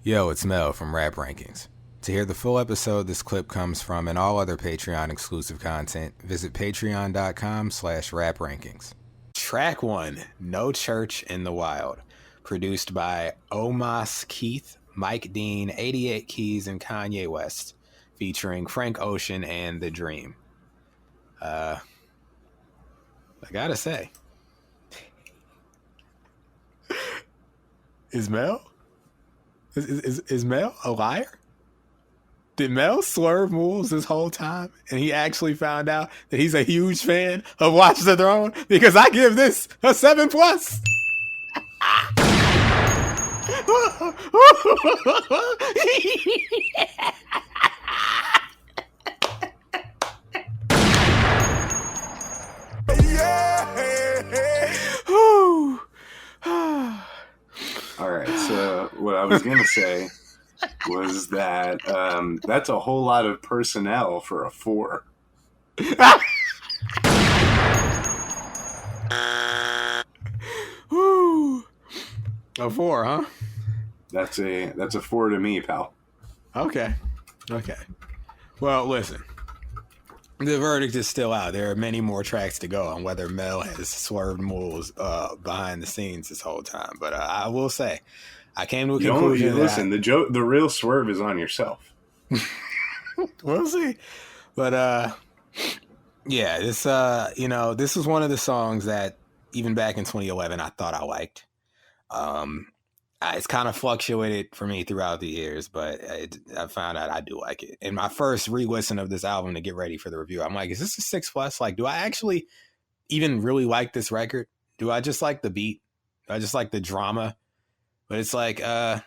Yo, it's Mel from Rap Rankings. To hear the full episode this clip comes from and all other Patreon exclusive content, visit patreon.com/raprankings. Track 1, No Church in the Wild, produced by Omos Keith, Mike Dean, 88 Keys, and Kanye West, featuring Frank Ocean and The Dream. I gotta say, is Mel? Is Mel a liar? Did Mel swerve Moulz this whole time and he actually found out that he's a huge fan of Watch the Throne? Because I give this a 7+. All right, so what I was going to say was that that's a whole lot of personnel for a 4. A 4, huh? That's a 4 to me, pal. Okay. Well, listen. The verdict is still out. There are many more tracks to go on whether Mel has swerved Moulz behind the scenes this whole time. But I will say, I came to a conclusion. Listen, the real swerve is on yourself. We'll see. But yeah, this this was one of the songs that even back in 2011 I thought I liked. It's kind of fluctuated for me throughout the years, but I found out I do like it. And my first re-listen of this album to get ready for the review, I'm like, is this a 6+? Like, do I actually even really like this record? Do I just like the beat? Do I just like the drama? But it's like, I'll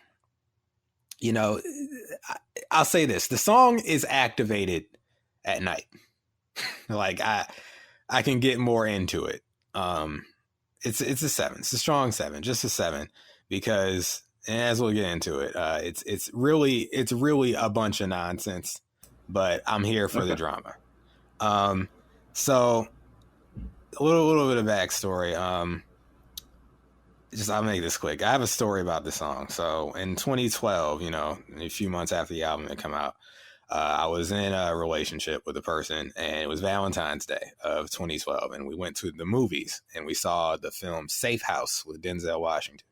say this. The song is activated at night. Like, I can get more into it. It's a 7. It's a strong 7, just a 7. Because, and as we'll get into it, it's really a bunch of nonsense, but I'm here for the drama. So a little bit of backstory. I'll make this quick. I have a story about the song. So in 2012, a few months after the album had come out, I was in a relationship with a person, and it was Valentine's Day of 2012, and we went to the movies and we saw the film Safe House with Denzel Washington.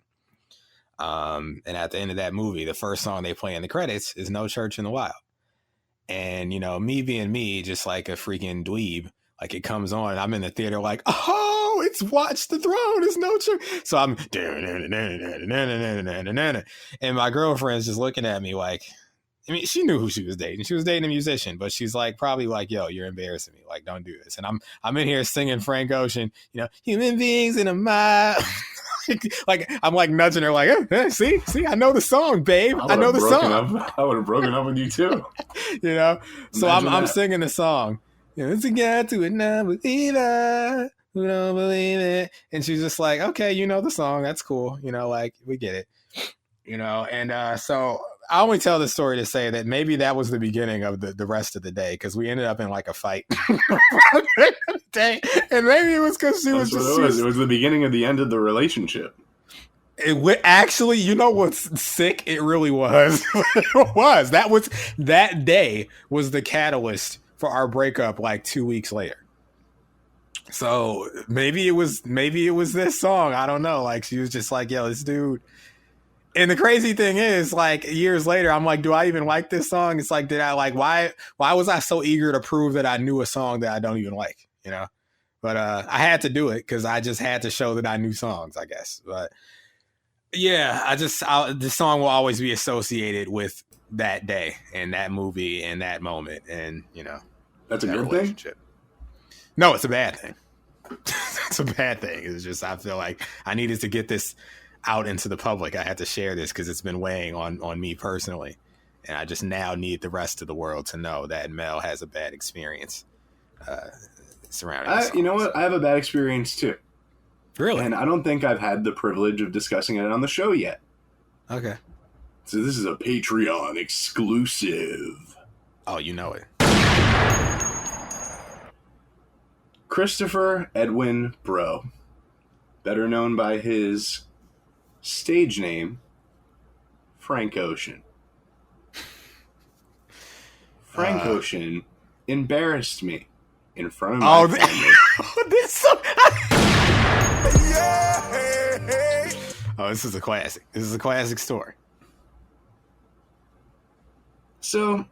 And at the end of that movie, the first song they play in the credits is No Church in the Wild. And, me being me, just like a freaking dweeb, like it comes on and I'm in the theater like, oh, it's Watch the Throne. It's No Church. So I'm, and my girlfriend's just looking at me like, I mean, she knew who she was dating. She was dating a musician, but she's like, probably like, yo, you're embarrassing me. Like, don't do this. And I'm in here singing Frank Ocean, human beings in a mob. Like I'm like nudging her, like, see, I know the song, babe. I know the song. I would have broken up with you too. So I'm singing the song. It's a guy to a non-believer who don't believe it, and she's just like, okay, the song. That's cool. Like we get it. And so I only tell this story to say that maybe that was the beginning of the rest of the day, because we ended up in like a fight. And maybe it was because she was just... It was the beginning of the end of the relationship. Actually, what's sick? It really was. It was. That day was the catalyst for our breakup like 2 weeks later. So maybe it was this song. I don't know. Like she was just like, yo, this dude... And the crazy thing is, like, years later, I'm like, do I even like this song? It's like, did I like, why was I so eager to prove that I knew a song that I don't even like, But I had to do it because I just had to show that I knew songs, I guess. But yeah, the song will always be associated with that day and that movie and that moment. And, that's a good thing? No, it's a bad thing. It's a bad thing. It's just, I feel like I needed to get this out into the public. I had to share this because it's been weighing on me personally, and I just now need the rest of the world to know that Mel has a bad experience surrounding. You know what? I have a bad experience too. Really? And I don't think I've had the privilege of discussing it on the show yet. Okay. So this is a Patreon exclusive. Oh, you know it. Christopher Edwin Bro, better known by his stage name, Frank Ocean. Frank Ocean embarrassed me in front of my family. This is a classic. This is a classic story. So,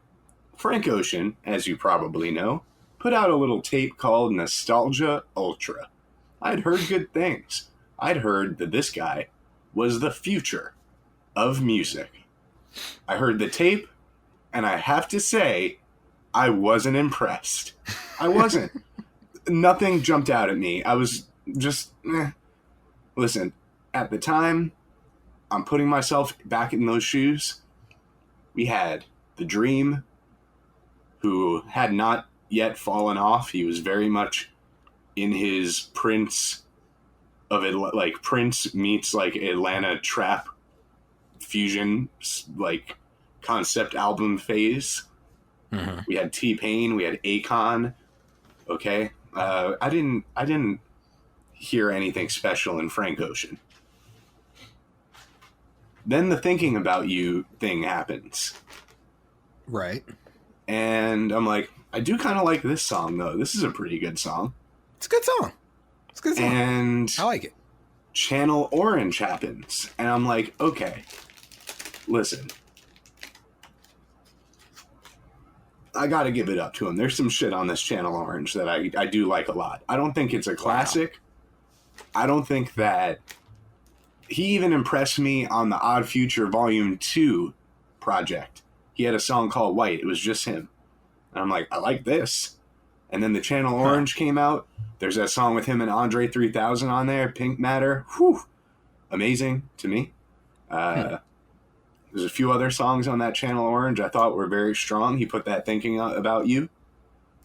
Frank Ocean, as you probably know, put out a little tape called Nostalgia Ultra. I'd heard good things. I'd heard that this guy was the future of music. I heard the tape, and I have to say, I wasn't impressed. I wasn't. Nothing jumped out at me. I was just, Listen, at the time, I'm putting myself back in those shoes. We had The Dream, who had not yet fallen off. He was very much in his Prince of it, like Prince meets like Atlanta trap fusion, like concept album phase. Mm-hmm. We had T-Pain, we had Akon. Okay, I didn't hear anything special in Frank Ocean. Then the Thinking About You thing happens. Right. And I'm like, I do kind of like this song, though. This is a pretty good song. It's a good song. It's a good song. And I like it. Channel Orange happens. And I'm like, okay, listen. I got to give it up to him. There's some shit on this Channel Orange that I do like a lot. I don't think it's a classic. Wow. I don't think that... He even impressed me on the Odd Future Volume 2 project. He had a song called White. It was just him. And I'm like, I like this. And then the Channel Orange came out. There's that song with him and Andre 3000 on there, Pink Matter. Whew. Amazing to me. There's a few other songs on that Channel Orange I thought were very strong. He put that Thinking About You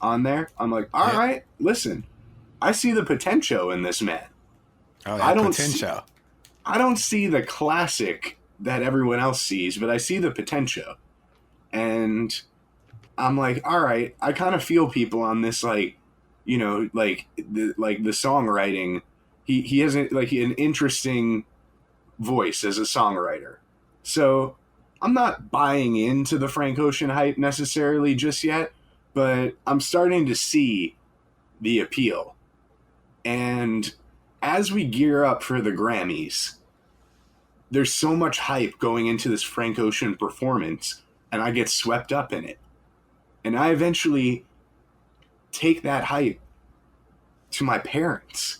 on there. I'm like, all right, listen. I see the potential in this man. Oh, that potential. I don't see the classic that everyone else sees, but I see the potential. And I'm like, all right, I kind of feel people on this, like, you know, like the songwriting. He has an interesting voice as a songwriter. So I'm not buying into the Frank Ocean hype necessarily just yet, but I'm starting to see the appeal. And as we gear up for the Grammys, there's so much hype going into this Frank Ocean performance, and I get swept up in it. And I eventually take that hype to my parents.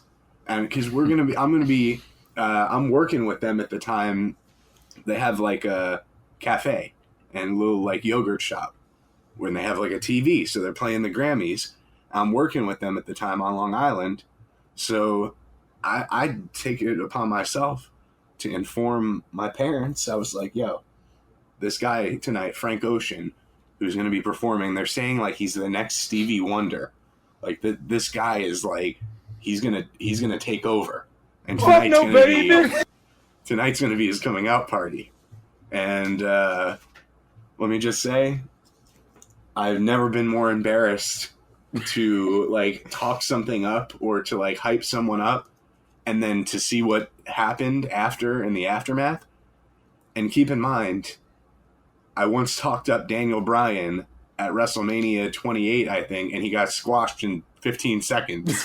And because I'm working with them at the time. They have like a cafe and a little like yogurt shop when they have like a TV. So they're playing the Grammys. I'm working with them at the time on Long Island. So I take it upon myself to inform my parents. I was like, yo, this guy tonight, Frank Ocean, who's going to be performing, they're saying like he's the next Stevie Wonder. Like this guy is like, he's going to take over. And tonight's going to be his coming out party. And let me just say, I've never been more embarrassed to like talk something up or to like hype someone up and then to see what happened after in the aftermath. And keep in mind, I once talked up Daniel Bryan at WrestleMania 28, I think, and he got squashed in 15 seconds.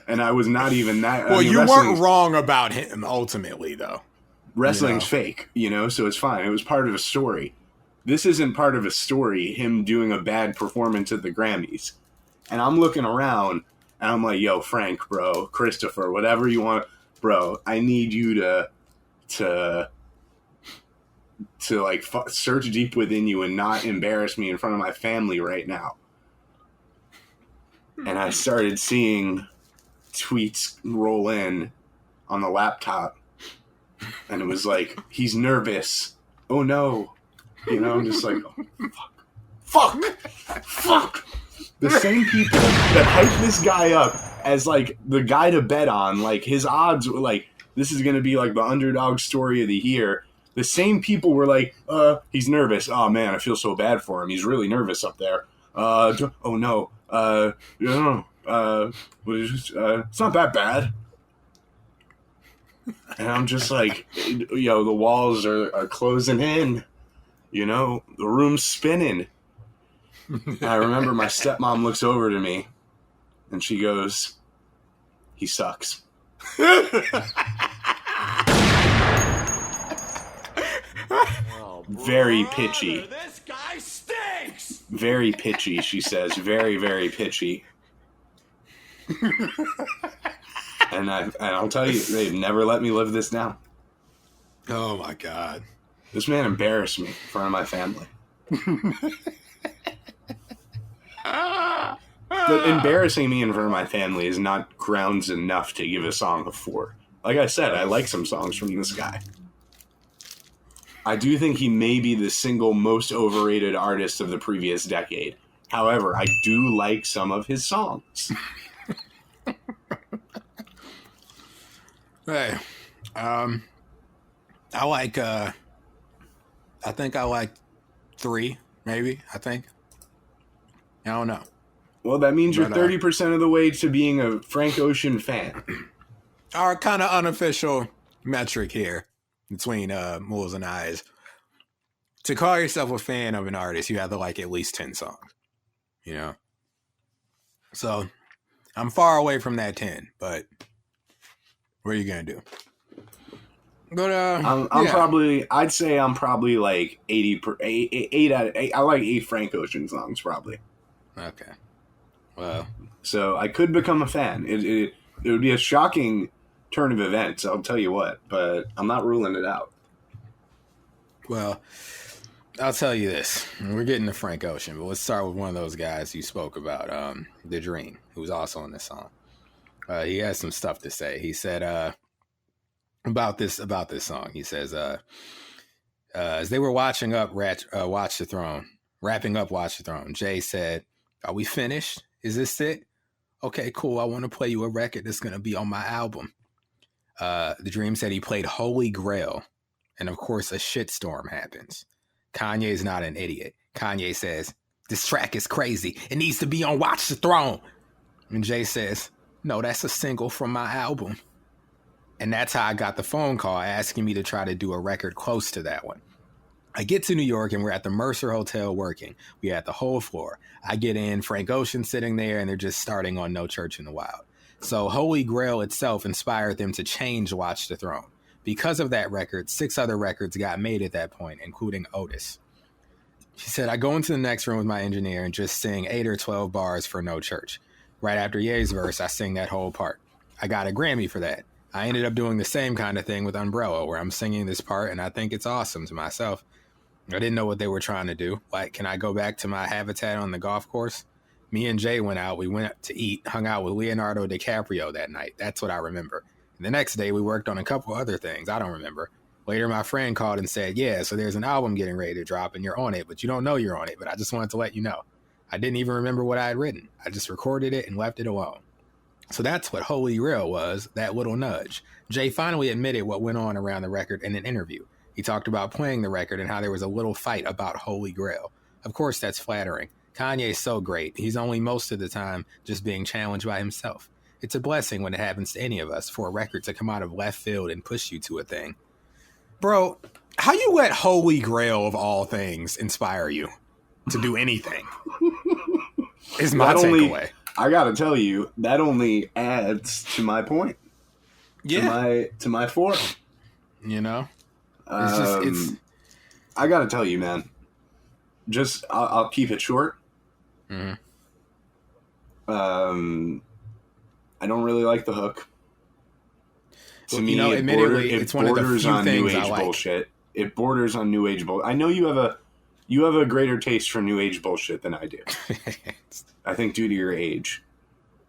And I was not even that. Well, you weren't wrong about him ultimately, though. Wrestling's fake, so it's fine. It was part of a story. This isn't part of a story, him doing a bad performance at the Grammys. And I'm looking around, and I'm like, yo, Frank, bro, Christopher, whatever you want. Bro, I need you to like search deep within you and not embarrass me in front of my family right now. And I started seeing tweets roll in on the laptop. And it was like, he's nervous. Oh no. I'm just like, oh, fuck. The same people that hyped this guy up as like the guy to bet on, like his odds were like, this is going to be like the underdog story of the year. The same people were like, he's nervous. Oh man, I feel so bad for him. He's really nervous up there. Oh no. It's not that bad. And I'm just like, the walls are closing in. The room's spinning. And I remember my stepmom looks over to me and she goes, he sucks. Very pitchy. This guy stinks. Very pitchy, she says. Very, very pitchy. And I'll tell you, they've never let me live this down. Oh my God. This man embarrassed me in front of my family. But embarrassing me in front of my family is not grounds enough to give a song a 4. Like I said, I like some songs from this guy. I do think he may be the single most overrated artist of the previous decade. However, I do like some of his songs. Hey, I like, I think I like 3, maybe, I think. I don't know. Well, that means you're 30% of the way to being a Frank Ocean fan. Our kind of unofficial metric here between Moulz and I is to call yourself a fan of an artist, you have to like at least 10 songs, So I'm far away from that 10, but what are you going to do? But I'd say I'm probably like 8 out of 8. I like 8 Frank Ocean songs probably. Okay. Well, so I could become a fan. It would be a shocking turn of events, I'll tell you what, but I'm not ruling it out. Well, I'll tell you this. We're getting to Frank Ocean, but let's start with one of those guys you spoke about, The Dream, who's also in this song. He has some stuff to say. He said about this song. He says, as they were wrapping up Watch the Throne, Jay said, "Are we finished? Is this it? Okay, cool. I want to play you a record that's going to be on my album." The Dream said he played Holy Grail, and of course a shitstorm happens. Kanye's not an idiot. Kanye says, "This track is crazy. It needs to be on Watch the Throne." And Jay says, "No, that's a single from my album." And that's how I got the phone call asking me to try to do a record close to that one. I get to New York and we're at the Mercer Hotel working. We had the whole floor. I get in, Frank Ocean sitting there, and they're just starting on No Church in the Wild. So Holy Grail itself inspired them to change Watch the Throne. Because of that record, 6 other records got made at that point, including Otis. She said, I go into the next room with my engineer and just sing 8 or 12 bars for No Church. Right after Ye's verse, I sing that whole part. I got a Grammy for that. I ended up doing the same kind of thing with Umbrella, where I'm singing this part and I think it's awesome to myself. I didn't know what they were trying to do. Like, can I go back to my habitat on the golf course? Me and Jay went out. We went to eat, hung out with Leonardo DiCaprio that night. That's what I remember. And the next day, we worked on a couple other things. I don't remember. Later, my friend called and said, yeah, so there's an album getting ready to drop and you're on it, but you don't know you're on it. But I just wanted to let you know. I didn't even remember what I had written. I just recorded it and left it alone. So that's what Holy Grail was, that little nudge. Jay finally admitted what went on around the record in an interview. He talked about playing the record and how there was a little fight about Holy Grail. Of course, that's flattering. Kanye's so great. He's only most of the time just being challenged by himself. It's a blessing when it happens to any of us for a record to come out of left field and push you to a thing. Bro, how you let Holy Grail of all things inspire you to do anything? Is my takeaway. I gotta tell you, that only adds to my point. Yeah. To my 4. You know? I gotta tell you, man. Just I'll keep it short. Mm-hmm. I don't really like the hook. To me, it's one of the few on things new age I like. Bullshit. It borders on new age bullshit. I know you have a greater taste for new age bullshit than I do. I think due to your age.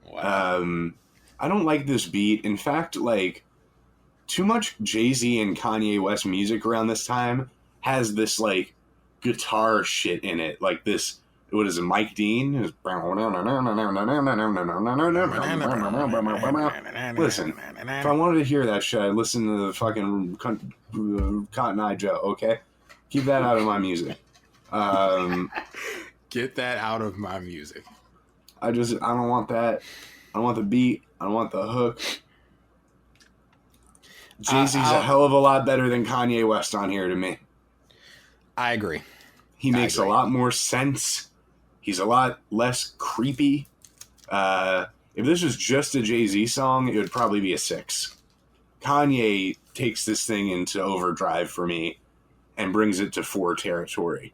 Wow. I don't like this beat. In fact, like, too much Jay-Z and Kanye West music around this time has this, like, guitar shit in it. Like this, what is it, Mike Dean? Listen, if I wanted to hear that shit, I'd listen to the fucking Cotton Eye Joe, okay? Keep that out of my music. Get that out of my music. I don't want that. I don't want the beat. I don't want the hook. Jay-Z's a hell of a lot better than Kanye West on here to me. I agree. He makes a lot more sense. He's a lot less creepy. If this was just a Jay-Z song, it would probably be a 6. Kanye takes this thing into overdrive for me and brings it to 4 territory.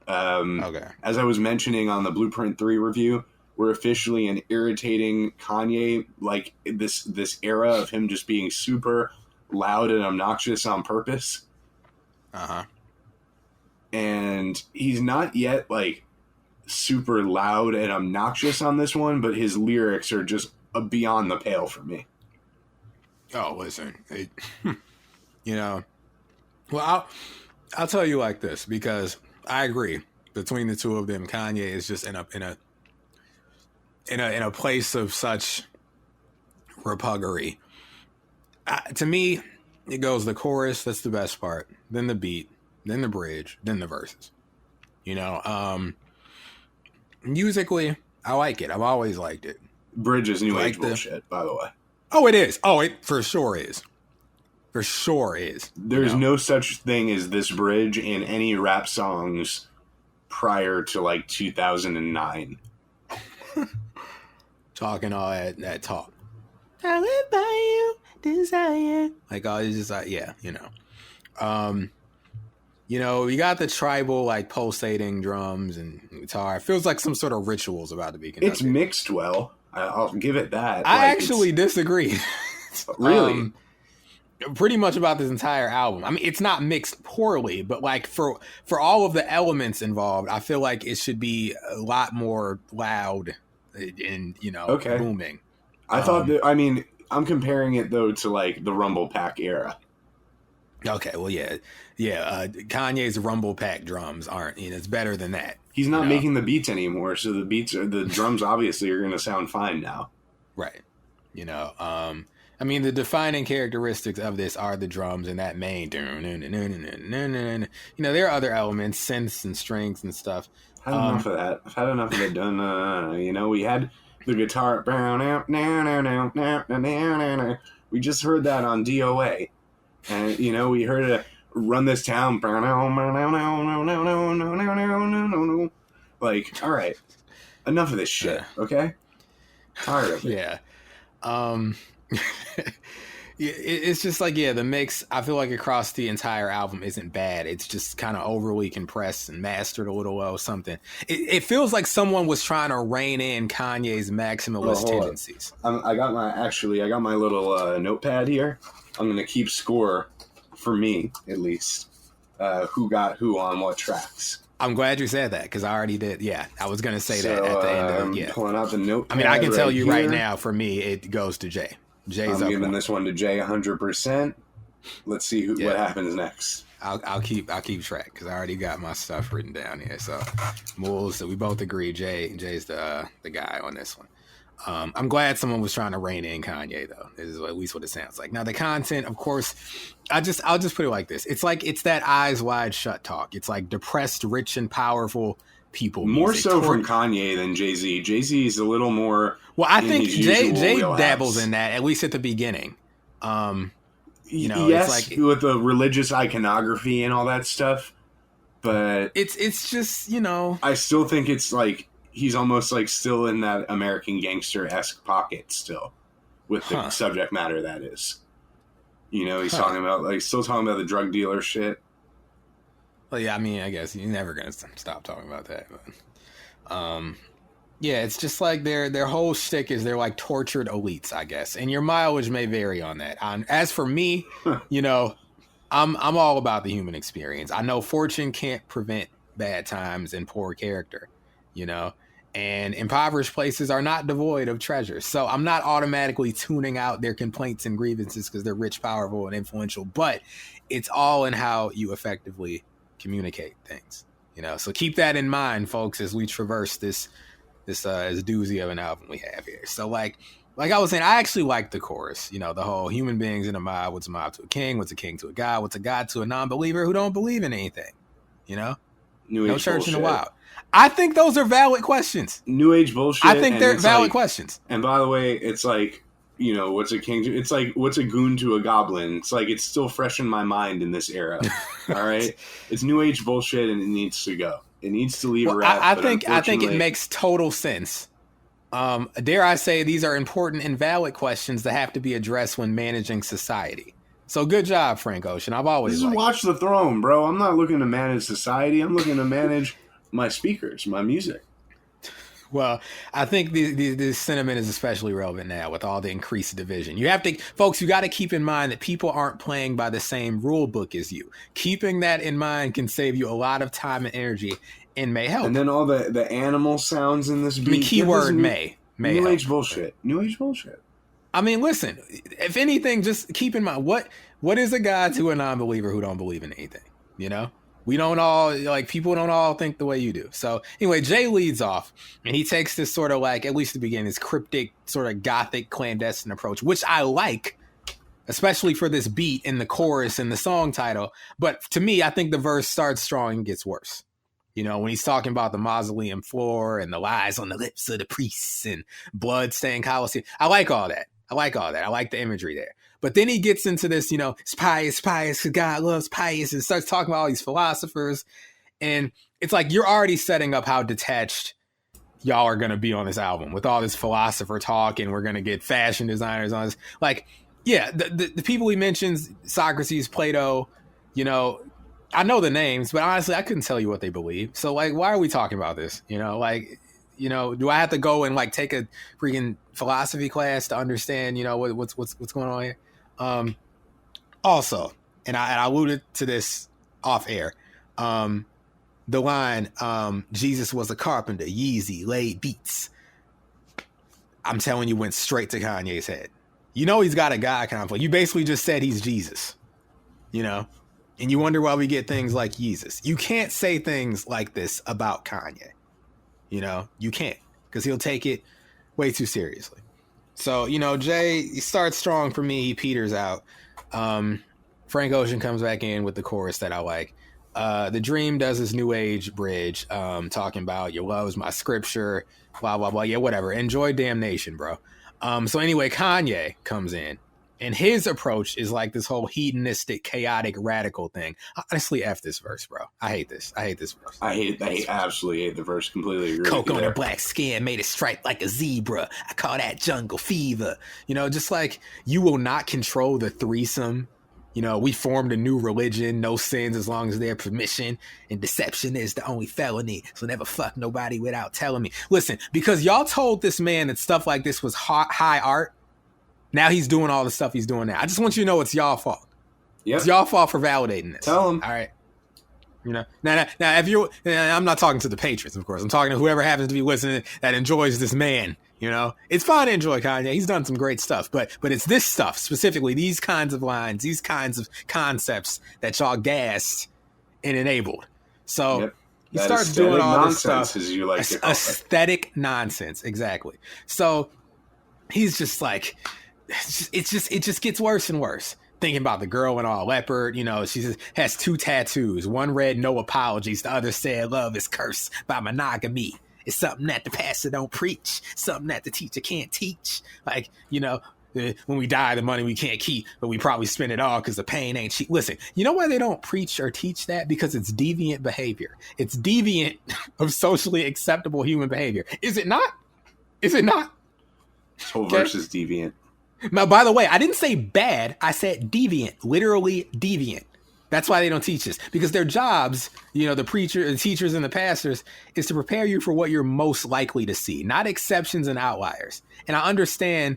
As I was mentioning on the Blueprint 3 review, we're officially an irritating Kanye, like this era of him just being super loud and obnoxious on purpose. And he's not yet like super loud and obnoxious on this one, but his lyrics are just beyond the pale for me. Oh, listen, well, I'll tell you like this, because I agree. Between the two of them, Kanye is just in a place of such repuggery. To me, it goes the chorus, that's the best part, then the beat, then the bridge, then the verses. Musically, I like it. I've always liked it. Bridge is new age bullshit, by the way. Oh, it is. Oh, it for sure is. For sure is. There's no such thing as this bridge in any rap songs prior to like 2009. Talking all that talk. I live by you, desire. Like, oh, it's just like, yeah, you got the tribal, like, pulsating drums and guitar. It feels like some sort of ritual's about to be conducted. It's mixed well. I'll give it that. I actually disagree. Really? Pretty much about this entire album. I mean, it's not mixed poorly, but like for all of the elements involved, I feel like it should be a lot more loud and booming. I thought that. I mean, I'm comparing it though to like the Rumble Pack era. Okay, well, yeah. Kanye's Rumble Pack drums aren't. It's better than that. He's not making the beats anymore, so the drums obviously are going to sound fine now. Right. I mean, the defining characteristics of this are the drums and that main. There are other elements, synths and strings and stuff. I've had enough of that. I've had enough of it done. We had the guitar. We just heard that on DOA. And, we heard it run this town. Like, all right. Enough of this shit, okay? Tired of it. Yeah. It's just like, the mix, I feel like across the entire album isn't bad. It's just kind of overly compressed and mastered a little or something. It feels like someone was trying to rein in Kanye's maximalist tendencies. I got my little notepad here. I'm going to keep score, for me at least, who got who on what tracks. I'm glad you said that, because I already did. Yeah, I was going to say that at the end of it. Pulling out the notepad. I mean, I can tell you right now, for me, it goes to Jay. Jay's I'm giving this one to Jay 100%. Let's see what happens next. I'll keep track, because I already got my stuff written down here. So, Moulz, we both agree. Jay's the guy on this one. I'm glad someone was trying to rein in Kanye, though. This is at least what it sounds like. Now, the content, of course, I'll just put it like this. It's that eyes wide shut talk. It's like depressed, rich, and powerful people. More so from Kanye than Jay-Z. Jay-Z is a little more. Well, I think Jay dabbles in that, at least at the beginning. Yes, it's like, with the religious iconography and all that stuff. But it's just, I still think it's like he's almost like still in that American Gangster-esque pocket still with the subject matter that is. He's talking about still talking about the drug dealer shit. Well, yeah, I mean, I guess you're never gonna stop talking about that. But, it's just like their whole shtick is they're like tortured elites, I guess, and your mileage may vary on that. As for me, I'm all about the human experience. I know fortune can't prevent bad times and poor character, and impoverished places are not devoid of treasure. So I'm not automatically tuning out their complaints and grievances because they're rich, powerful, and influential, but it's all in how you effectively communicate things, so keep that in mind, folks, as we traverse this doozy of an album we have here. So like I was saying, I actually like the chorus, the whole human beings in a mob. What's a mob to a king? What's a king to a god? What's a god to a non-believer who don't believe in anything? No church in the wild. I think those are valid questions. New age bullshit. I think they're valid questions. And by the way, it's like you know, what's a king to, it's like what's a goon to a goblin. It's like it's still fresh in my mind in this era. All right, it's new age bullshit and it needs to go. It needs to leave Well, rap. I think it makes total sense. Dare I say, these are important and valid questions that have to be addressed when managing society. So good job, Frank Ocean. I've always this is Watch the Throne, bro. I'm not looking to manage society. I'm looking to manage my speakers, my music. Well, I think this sentiment is especially relevant now with all the increased division. You have to, folks, you got to keep in mind that people aren't playing by the same rule book as you. Keeping that in mind can save you a lot of time and energy and may help. And then all the animal sounds in this beat. I mean, keyword may New help. age bullshit. New age bullshit. I mean, listen, if anything, just keep in mind, what is a God to a non-believer who don't believe in anything, you know? We don't all, like, people don't all think the way you do. So anyway, Jay leads off and he takes this sort of like, at least to begin, this cryptic sort of gothic clandestine approach, which I like, especially for this beat in the chorus and the song title. But to me, I think the verse starts strong and gets worse. You know, when he's talking about the mausoleum floor and the lies on the lips of the priests and blood stained Colosseum. I like all that. I like the imagery there. But then he gets into this, you know, it's pious, because God loves pious, and starts talking about all these philosophers. And it's like you're already setting up how detached y'all are going to be on this album with all this philosopher talk, and we're going to get fashion designers on this. Like, yeah, the people he mentions, Socrates, Plato, you know, I know the names, but honestly, I couldn't tell you what they believe. So, like, why are we talking about this? You know, like, you know, do I have to go and like take a freaking philosophy class to understand, you know, what's going on here? Also, and I alluded to this off air, the line, Jesus was a carpenter, Yeezy, laid beats. I'm telling you, went straight to Kanye's head. You know, he's got a God complex. You basically just said he's Jesus, you know, and you wonder why we get things like Jesus. You can't say things like this about Kanye. You know, you can't, because he'll take it way too seriously. So, you know, Jay, he starts strong for me. He peters out. Frank Ocean comes back in with the chorus that I like. The Dream does his new age bridge, talking about your love is my scripture, blah, blah, blah. Yeah, whatever. Enjoy Damnation, bro. So anyway, Kanye comes in. And his approach is like this whole hedonistic, chaotic, radical thing. I honestly F this verse, bro. I hate this verse. I absolutely hate the verse. Completely agree. Coke on her black skin made it stripe like a zebra. I call that jungle fever. You know, just like you will not control the threesome. You know, we formed a new religion, no sins as long as their permission, and deception is the only felony. So never fuck nobody without telling me. Listen, because y'all told this man that stuff like this was high art. Now he's doing all the stuff he's doing now. I just want you to know it's y'all fault. Yep. It's y'all fault for validating this. Tell him. All right. You know, now, if you, I'm not talking to the patrons, of course. I'm talking to whoever happens to be listening that enjoys this man. You know, it's fine to enjoy Kanye. He's done some great stuff, but it's this stuff specifically, these kinds of lines, these kinds of concepts that y'all gassed and enabled. So yep. He starts doing all this stuff. As you like to call aesthetic nonsense, exactly. So he's just like. It just gets worse and worse. Thinking about the girl in all leopard, you know, she has 2 tattoos. One read no apologies. The other said love is cursed by monogamy. It's something that the pastor don't preach. Something that the teacher can't teach. Like, you know, when we die, the money we can't keep, but we probably spend it all because the pain ain't cheap. Listen, you know why they don't preach or teach that? Because it's deviant behavior. It's deviant of socially acceptable human behavior. Is it not? Is it not? This whole verse is deviant. Now, by the way, I didn't say bad. I said deviant, literally deviant. That's why they don't teach this, because their jobs, you know, the teachers and the pastors, is to prepare you for what you're most likely to see, not exceptions and outliers. And I understand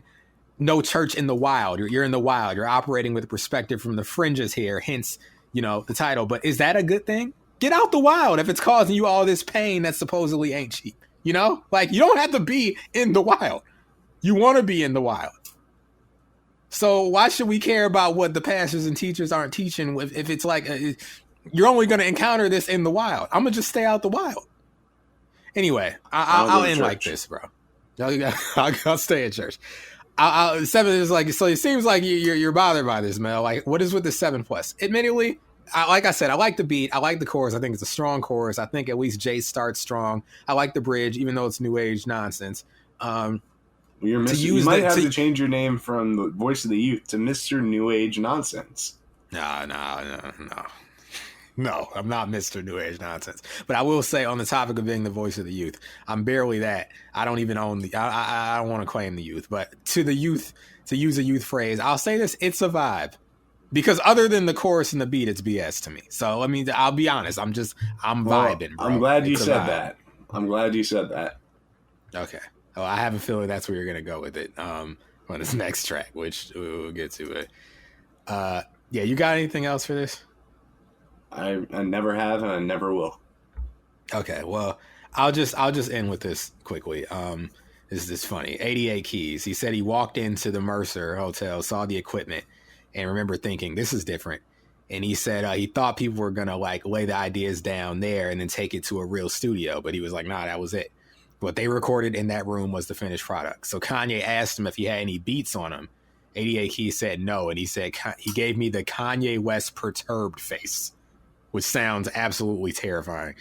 no church in the wild. You're in the wild. You're operating with a perspective from the fringes here, hence, you know, the title. But is that a good thing? Get out the wild if it's causing you all this pain that supposedly ain't cheap. You know, like you don't have to be in the wild. You want to be in the wild. So why should we care about what the pastors and teachers aren't teaching if it's like you're only going to encounter this in the wild? I'm going to just stay out the wild. Anyway, I'll end like this, bro. I'll stay at church. 7 is like, so it seems like you're bothered by this, Mel. Like, what is with the 7+? Admittedly, like I said, I like the beat. I like the chorus. I think it's a strong chorus. I think at least Jay starts strong. I like the bridge, even though it's new age nonsense. You're you might have to change your name from the Voice of the Youth to Mr. New Age Nonsense. No, I'm not Mr. New Age Nonsense. But I will say, on the topic of being the voice of the youth, I'm barely that. I don't even own I don't want to claim the youth. But to the youth, to use a youth phrase, I'll say this: it's a vibe. Because other than the chorus and the beat, it's BS to me. So I'll be honest. I'm vibing, bro. I'm glad you said that. I'm glad you said that. Okay. Oh, I have a feeling that's where you're gonna go with it. On this next track, which we'll get to it. Yeah, you got anything else for this? I never have, and I never will. Okay, well, I'll just end with this quickly. This is funny. 88 Keys. He said he walked into the Mercer Hotel, saw the equipment, and remember thinking, this is different. And he said he thought people were gonna like lay the ideas down there and then take it to a real studio, but he was like, nah, that was it. What they recorded in that room was the finished product. So Kanye asked him if he had any beats on him. 88 Keys said no, and he said he gave me the Kanye West perturbed face, which sounds absolutely terrifying.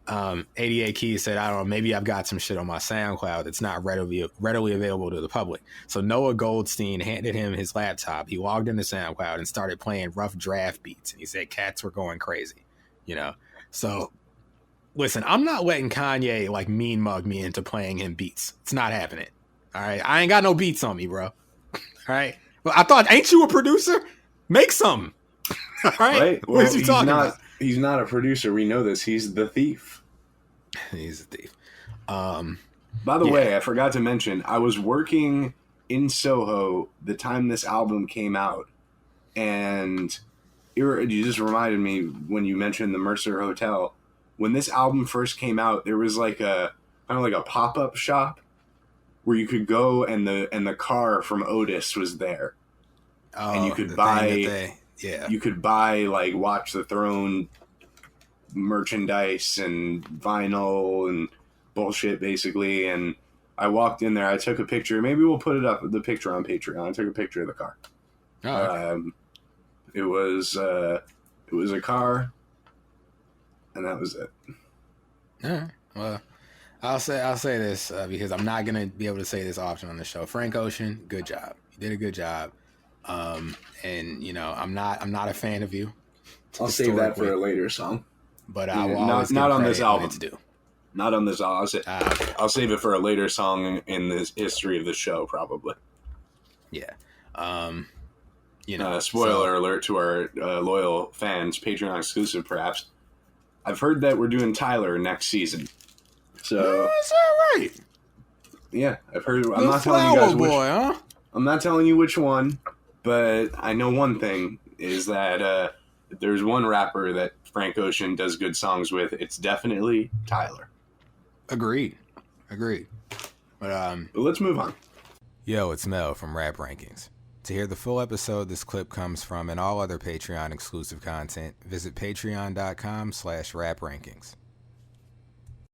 88 Keys said, I don't know, maybe I've got some shit on my SoundCloud that's not readily available to the public. So Noah Goldstein handed him his laptop. He logged into SoundCloud and started playing rough draft beats. And he said cats were going crazy, So listen, I'm not letting Kanye like mean mug me into playing him beats. It's not happening. All right. I ain't got no beats on me, bro. All right. Well, I thought, ain't you a producer? Make some. All right. Well, what is he talking about? He's not a producer. We know this. He's the thief. He's a thief. By the way, I forgot to mention, I was working in Soho the time this album came out, and you just reminded me when you mentioned the Mercer Hotel. When this album first came out, there was like a kind of like a pop-up shop where you could go, and the car from Otis was there, and you could buy. You could buy like Watch the Throne merchandise and vinyl and bullshit basically. And I walked in there. I took a picture. Maybe we'll put the picture on Patreon. I took a picture of the car. Oh, okay. It was a car, and that was it. All right. Well, I'll say this because I'm not gonna be able to say this often on the show. Frank Ocean, good job. You did a good job. And I'm not a fan of you. I'll save that for a later song. But I will always not on this album. Not on this album. I'll save it for a later song in the history of the show, probably. Yeah. Spoiler alert to our loyal fans, Patreon exclusive, perhaps. I've heard that we're doing Tyler next season. So is that right? Yeah, I've heard. I'm not telling you guys which. Huh? I'm not telling you which one. But I know one thing is that there's one rapper that Frank Ocean does good songs with. It's definitely Tyler. Agreed. But let's move on. Yo, it's Mel from Rap Rankings. To hear the full episode this clip comes from and all other Patreon exclusive content, visit patreon.com/raprankings.